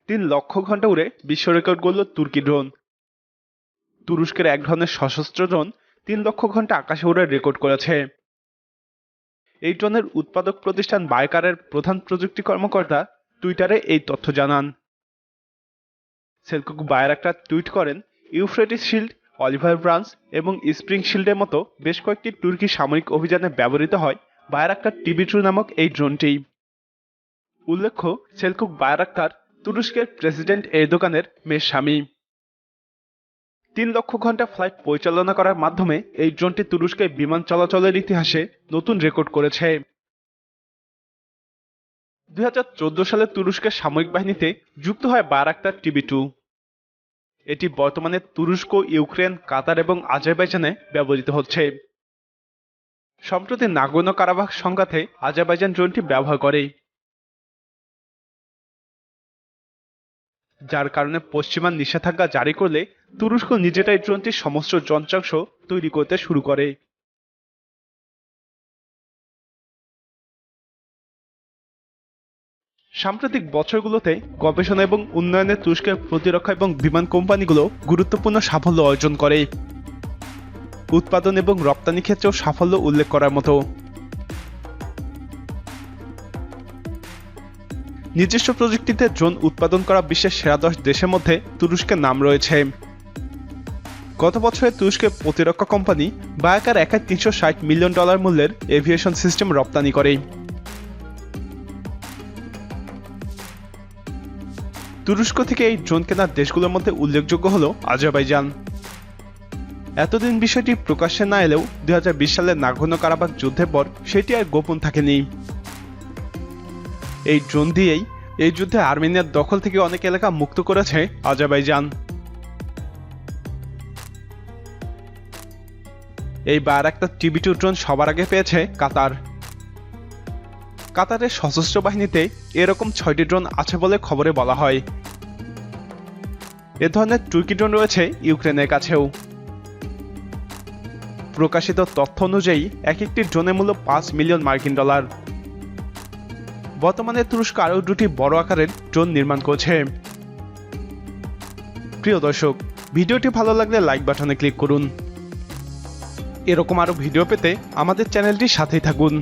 3 লক্ষ ঘন্টা উড়ে বিশ্ব রেকর্ড গড়ল তুর্কি ড্রোন। তুরস্কের এক ধরনের সশস্ত্র ড্রোন 3 লক্ষ ঘন্টা আকাশে ওড়ার রেকর্ড করেছে। এই ড্রোনের উৎপাদক প্রতিষ্ঠান বায়কারের প্রধান প্রযুক্তি কর্মকর্তা টুইটারে এই তথ্য জানান। সেলকুক বায়রাক্টার টুইট করেন, ইউফ্রেটিস শিল্ড, অলিভার ব্রাঞ্চ এবং স্প্রিং শিল্ডের মতো বেশ কয়েকটি তুর্কি সামরিক অভিযানে ব্যবহৃত হয় বায়রাক্টার TB2 নামক এই ড্রোনটি। উল্লেখ্য, সেলকুক বায়রাক্টার তুরস্কের প্রেসিডেন্ট এরদোগানের মেয়ের স্বামী। 3 লক্ষ ঘন্টা ফ্লাইট পরিচালনা করার মাধ্যমে এই ড্রোনটি তুরস্কে বিমান চলাচলের ইতিহাসে নতুন রেকর্ড করেছে। 2014 সালে তুরস্কের সামরিক বাহিনীতে যুক্ত হয় বায়রাক্টার TB2। এটি বর্তমানে তুরস্ক, ইউক্রেন, কাতার এবং আজারবাইজানে ব্যবহৃত হচ্ছে। সম্প্রতি নাগোর্নো কারাবাখ সংঘাতে আজারবাইজান ড্রোনটি ব্যবহার করে, যার কারণে পশ্চিমা নিষেধাজ্ঞা জারি করলে তুরস্ক নিজেরাই ড্রোনটির সমস্ত যন্ত্রাংশ তৈরি করতে শুরু করে। সাম্প্রতিক বছরগুলোতে গবেষণা এবং উন্নয়নে তুরস্কের প্রতিরক্ষা এবং বিমান কোম্পানিগুলো গুরুত্বপূর্ণ সাফল্য অর্জন করে। উৎপাদন এবং রপ্তানি ক্ষেত্রেও সাফল্য উল্লেখ করার মতো। নিজস্ব প্রযুক্তিতে ড্রোন উৎপাদন করা বিশ্বের সেরা 10 দেশের মধ্যে তুরস্কের নাম রয়েছে। গত বছরে তুরস্কের প্রতিরক্ষা কোম্পানি বায়াকার একাই $360 মিলিয়ন মূল্যের এভিয়েশন সিস্টেম রপ্তানি করে। তুরস্ক থেকে এই ড্রোন কেনার দেশগুলোর মধ্যে উল্লেখযোগ্য হল আজারবাইজান। এতদিন বিষয়টি প্রকাশ্যে না এলেও 2020 সালে নাগোর্নো কারাবাখ যুদ্ধের পর সেটি আর গোপন থাকেনি। এই ড্রোন দিয়েই এই যুদ্ধে আর্মেনিয়ার দখল থেকে অনেক এলাকা মুক্ত করেছে আজারবাইজান। এই বায়রাক্টার TB2 ড্রোন সবার আগে পেয়েছে কাতার। কাতারের সশস্ত্র বাহিনীতে এরকম 6টি ড্রোন আছে বলে খবরে বলা হয়। এ ধরনের তুর্কি ড্রোন রয়েছে ইউক্রেনের কাছেও। প্রকাশিত তথ্য অনুযায়ী এক একটি ড্রোনের মূল্য $5 মিলিয়ন। বর্তমানে তুরস্ক আরও 2টি বড় আকারের ড্রোন নির্মাণ করছে। প্রিয় দর্শক, ভিডিওটি ভালো লাগলে লাইক বাটনে ক্লিক করুন। এরকম আরও ভিডিও পেতে আমাদের চ্যানেলটির সাথেই থাকুন।